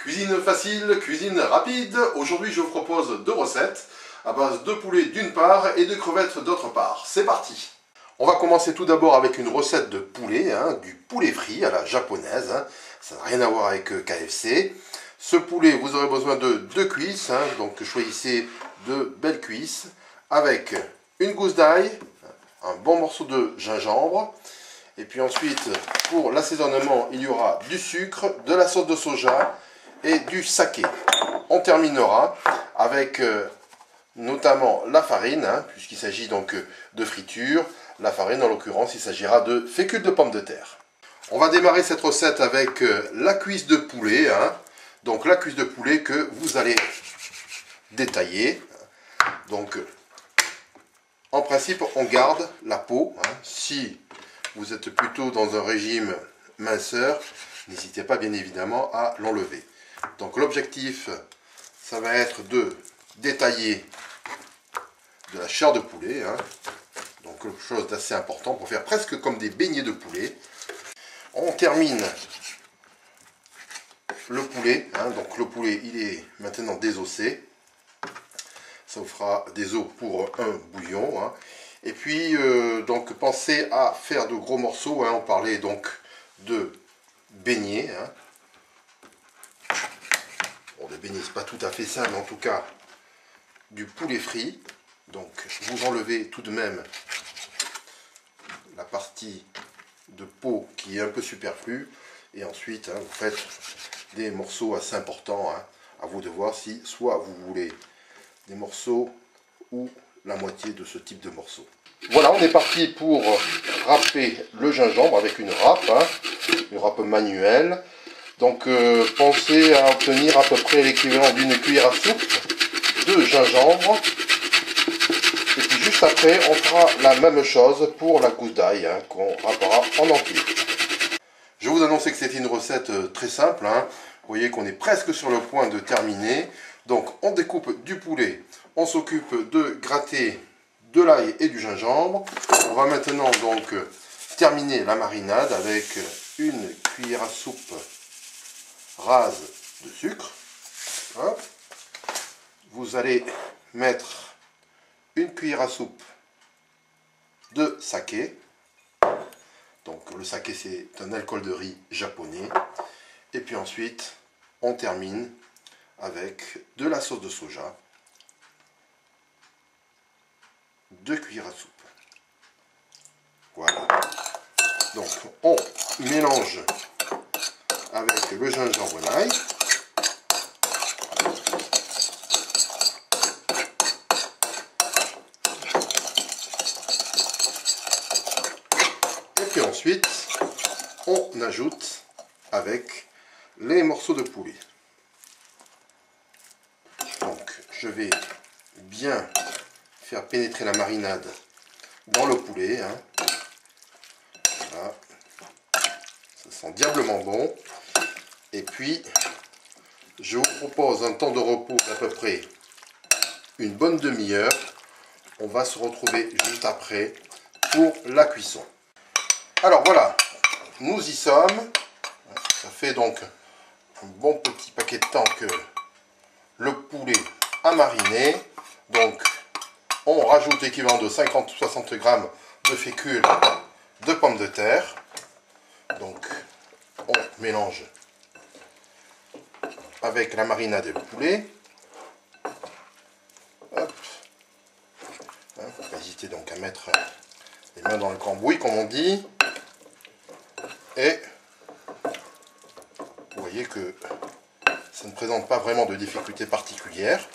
Cuisine facile, cuisine rapide. Aujourd'hui, je vous propose deux recettes à base de poulet d'une part et de crevettes d'autre part. C'est parti! On va commencer tout d'abord avec une recette de poulet, du poulet frit à la japonaise. Ça n'a rien à voir avec KFC. Ce poulet, vous aurez besoin de deux cuisses, donc choisissez de belles cuisses, avec une gousse d'ail, un bon morceau de gingembre. Et puis ensuite, pour l'assaisonnement, il y aura du sucre, de la sauce de soja et du saké. On terminera avec notamment la farine, puisqu'il s'agit donc de friture. La farine, en l'occurrence, il s'agira de fécule de pommes de terre. On va démarrer cette recette avec la cuisse de poulet. Donc la cuisse de poulet que vous allez détailler. Donc en principe, on garde la peau. Si vous êtes plutôt dans un régime minceur, n'hésitez pas bien évidemment à l'enlever. Donc l'objectif, ça va être de détailler de la chair de poulet. Donc quelque chose d'assez important pour faire presque comme des beignets de poulet. On termine le poulet. Donc le poulet, il est maintenant désossé. Ça vous fera des os pour un bouillon. Et puis, donc pensez à faire de gros morceaux. On parlait donc de beignets. Bon, des beignets, c'est pas tout à fait ça, mais en tout cas, du poulet frit. Donc, vous enlevez tout de même la partie de peau qui est un peu superflue. Et ensuite, vous faites des morceaux assez importants. À vous de voir si soit vous voulez des morceaux ou la moitié de ce type de morceaux. Voilà, on est parti pour râper le gingembre avec une râpe manuelle. Donc pensez à obtenir à peu près l'équivalent d'une cuillère à soupe de gingembre. Et puis juste après, on fera la même chose pour la gousse d'ail qu'on râpera en entier. Je vous annonçais que c'était une recette très simple. Vous voyez qu'on est presque sur le point de terminer. Donc on découpe du poulet, on s'occupe de gratter de l'ail et du gingembre. On va maintenant donc terminer la marinade avec une cuillère à soupe rase de sucre. Hop. Vous allez mettre une cuillère à soupe de saké. Donc le saké, c'est un alcool de riz japonais. Et puis ensuite, on termine avec de la sauce de soja, 2 cuillères à soupe. Voilà. Donc on mélange avec le gingembre et l'ail. Et puis ensuite, on ajoute avec les morceaux de poulet. Donc je vais bien faire pénétrer la marinade dans le poulet. Voilà. Ça sent diablement bon. Et puis, je vous propose un temps de repos d'à peu près une bonne demi-heure. On va se retrouver juste après pour la cuisson. Alors voilà, nous y sommes. Ça fait donc un bon petit paquet de temps que le poulet a mariné. Donc, on rajoute l'équivalent de 50-60 g de fécule de pommes de terre. Donc, on mélange avec la marinade et le poulet. Hop. Faut pas hésiter donc à mettre les mains dans le cambouis, comme on dit. Et vous voyez que ça ne présente pas vraiment de difficulté particulière.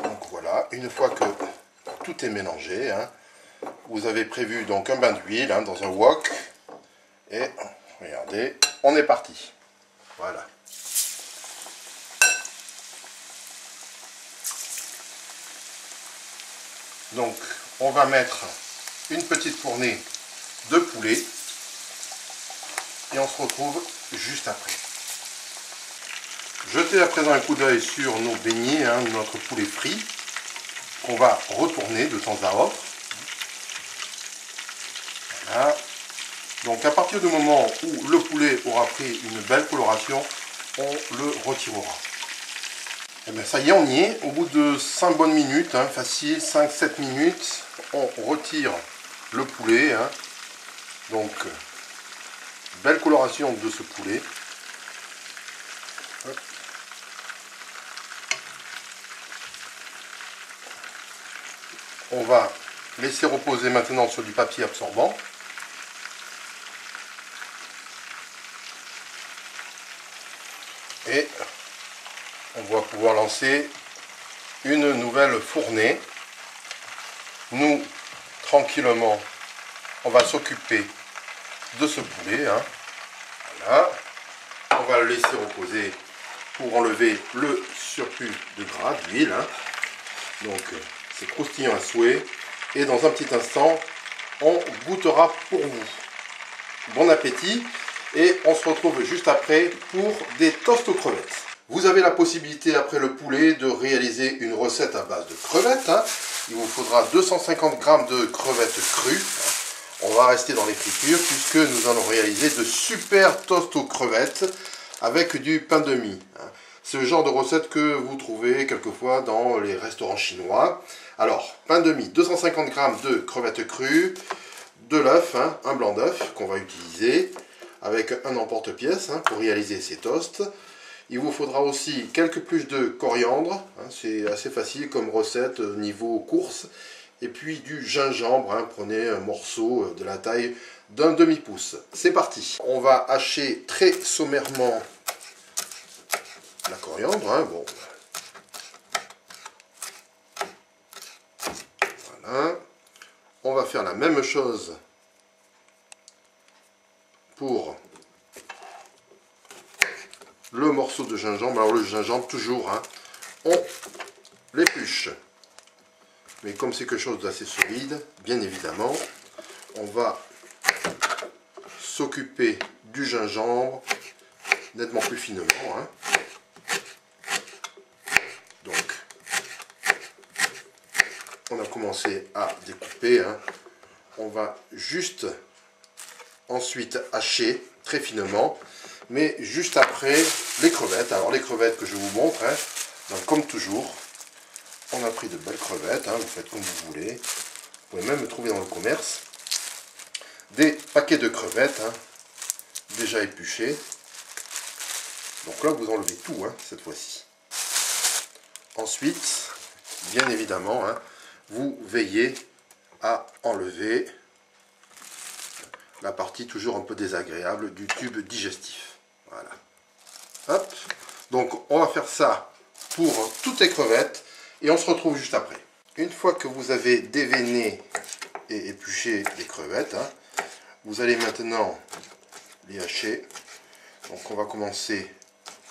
Donc voilà, une fois que tout est mélangé, vous avez prévu donc un bain d'huile dans un wok. Et regardez, on est parti. Voilà. Donc on va mettre une petite fournée de poulet. Et on se retrouve juste après. Jetez à présent un coup d'œil sur nos beignets, notre poulet frit, qu'on va retourner de temps à autre. Voilà. Donc à partir du moment où le poulet aura pris une belle coloration, on le retirera. Et bien ça y est, on y est. Au bout de 5 bonnes minutes, hein, facile, 5-7 minutes, on retire le poulet. Hein. Donc, belle coloration de ce poulet. Hop. On va laisser reposer maintenant sur du papier absorbant. Et on va pouvoir lancer une nouvelle fournée. Nous, tranquillement, on va s'occuper de ce poulet. Hein. Voilà. On va le laisser reposer pour enlever le surplus de gras, d'huile. Hein. Donc, c'est croustillant à souhait. Et dans un petit instant, on goûtera pour vous. Bon appétit. Et on se retrouve juste après pour des toasts aux crevettes. Vous avez la possibilité, après le poulet, de réaliser une recette à base de crevettes. Hein. Il vous faudra 250 g de crevettes crues. On va rester dans les fritures puisque nous allons réaliser de super toasts aux crevettes avec du pain de mie. C'est le genre de recette que vous trouvez quelquefois dans les restaurants chinois. Alors, pain de mie, 250 g de crevettes crues, de l'œuf, hein, un blanc d'œuf qu'on va utiliser, avec un emporte-pièce hein, pour réaliser ces toasts. Il vous faudra aussi quelques pluches de coriandre, hein, c'est assez facile comme recette niveau course. Et puis du gingembre, hein, prenez un morceau de la taille d'un demi-pouce. C'est parti. On va hacher très sommairement la coriandre. Hein, bon. Voilà. On va faire la même chose pour le morceau de gingembre. Alors le gingembre, toujours, hein, on l'épluche. Mais comme c'est quelque chose d'assez solide, bien évidemment, on va s'occuper du gingembre nettement plus finement. Hein. Donc, on a commencé à découper. Hein. On va juste ensuite hacher très finement, mais juste après les crevettes. Alors les crevettes que je vous montre, hein, donc comme toujours, on a pris de belles crevettes, hein, vous faites comme vous voulez. Vous pouvez même trouver dans le commerce des paquets de crevettes hein, déjà épluchés. Donc là vous enlevez tout hein, cette fois-ci. Ensuite, bien évidemment, hein, vous veillez à enlever la partie toujours un peu désagréable du tube digestif. Voilà. Hop. Donc on va faire ça pour toutes les crevettes et on se retrouve juste après. Une fois que vous avez déveiné et épluché les crevettes, hein, vous allez maintenant les hacher. Donc on va commencer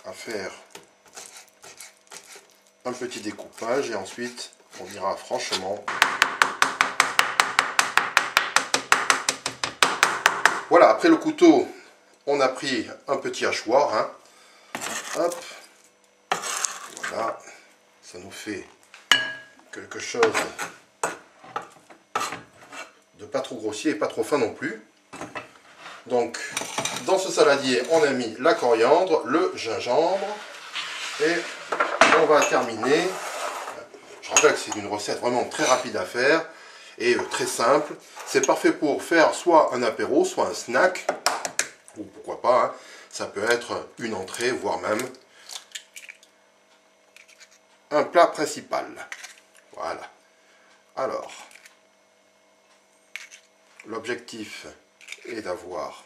à faire un petit découpage et ensuite on ira franchement. Voilà, après le couteau, on a pris un petit hachoir. Hein. Hop. Voilà. Ça nous fait quelque chose de pas trop grossier et pas trop fin non plus. Donc, dans ce saladier, on a mis la coriandre, le gingembre et on va terminer. Je rappelle que c'est une recette vraiment très rapide à faire et très simple. C'est parfait pour faire soit un apéro, soit un snack, ou pourquoi pas, hein. Ça peut être une entrée, voire même un plat principal. Voilà. Alors, l'objectif est d'avoir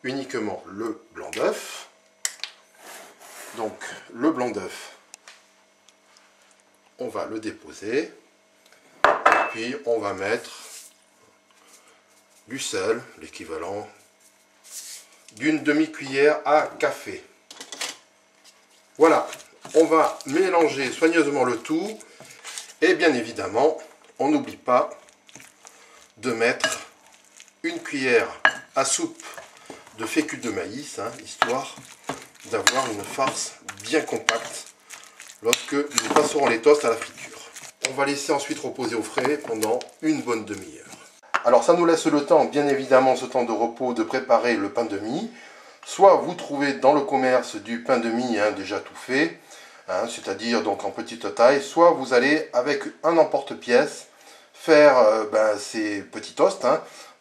uniquement le blanc d'œuf. Donc, le blanc d'œuf, on va le déposer. Et puis, on va mettre du sel, l'équivalent d'une demi-cuillère à café. Voilà. On va mélanger soigneusement le tout. Et bien évidemment, on n'oublie pas de mettre une cuillère à soupe de fécule de maïs, hein, histoire d'avoir une farce bien compacte lorsque nous passerons les toasts à la friture. On va laisser ensuite reposer au frais pendant une bonne demi-heure. Alors ça nous laisse le temps, bien évidemment, ce temps de repos, de préparer le pain de mie. Soit vous trouvez dans le commerce du pain de mie déjà tout fait, c'est-à-dire donc en petite taille, soit vous allez avec un emporte-pièce faire ces petits toasts.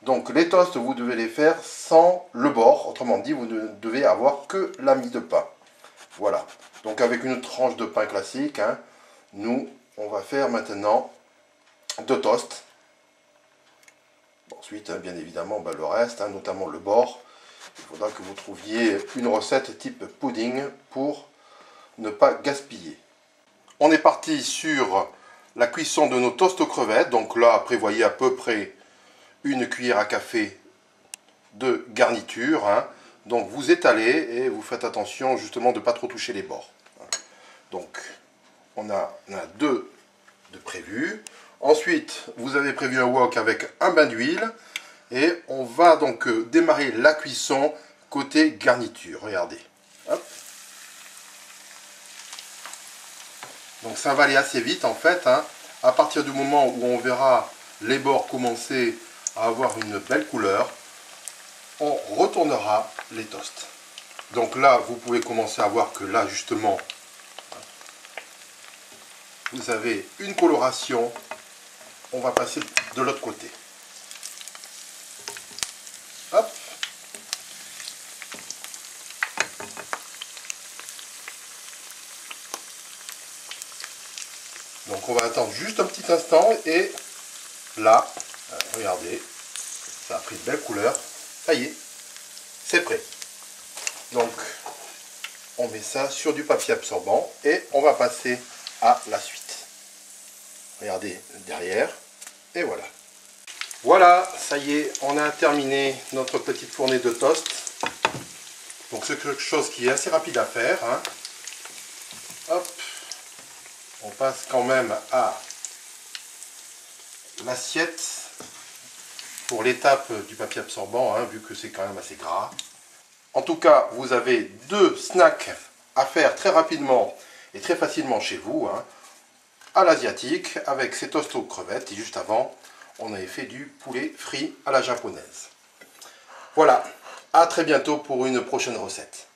Donc les toasts, vous devez les faire sans le bord, autrement dit, vous ne devez avoir que la mie de pain. Voilà, donc avec une tranche de pain classique, nous, on va faire maintenant 2 toasts. Ensuite, bien évidemment, le reste, notamment le bord. Il faudra que vous trouviez une recette type pudding pour ne pas gaspiller. On est parti sur la cuisson de nos toasts aux crevettes. Donc là, prévoyez à peu près une cuillère à café de garniture. Donc vous étalez et vous faites attention justement de ne pas trop toucher les bords. Donc on a 2 de prévus. Ensuite, vous avez prévu un wok avec un bain d'huile. Et on va donc démarrer la cuisson côté garniture. Regardez. Hop. Donc ça va aller assez vite en fait. À partir du moment où on verra les bords commencer à avoir une belle couleur, on retournera les toasts. Donc là, vous pouvez commencer à voir que là justement, vous avez une coloration. On va passer de l'autre côté. Hop. Donc on va attendre juste un petit instant et là, regardez, ça a pris de belles couleurs. Ça y est, c'est prêt. Donc on met ça sur du papier absorbant et on va passer à la suite. Regardez derrière et voilà. Voilà, ça y est, on a terminé notre petite fournée de toast. Donc c'est quelque chose qui est assez rapide à faire. Hop, on passe quand même à l'assiette pour l'étape du papier absorbant, vu que c'est quand même assez gras. En tout cas, vous avez 2 snacks à faire très rapidement et très facilement chez vous, à l'asiatique, avec ces toasts aux crevettes. Et juste avant, on avait fait du poulet frit à la japonaise. Voilà, à très bientôt pour une prochaine recette.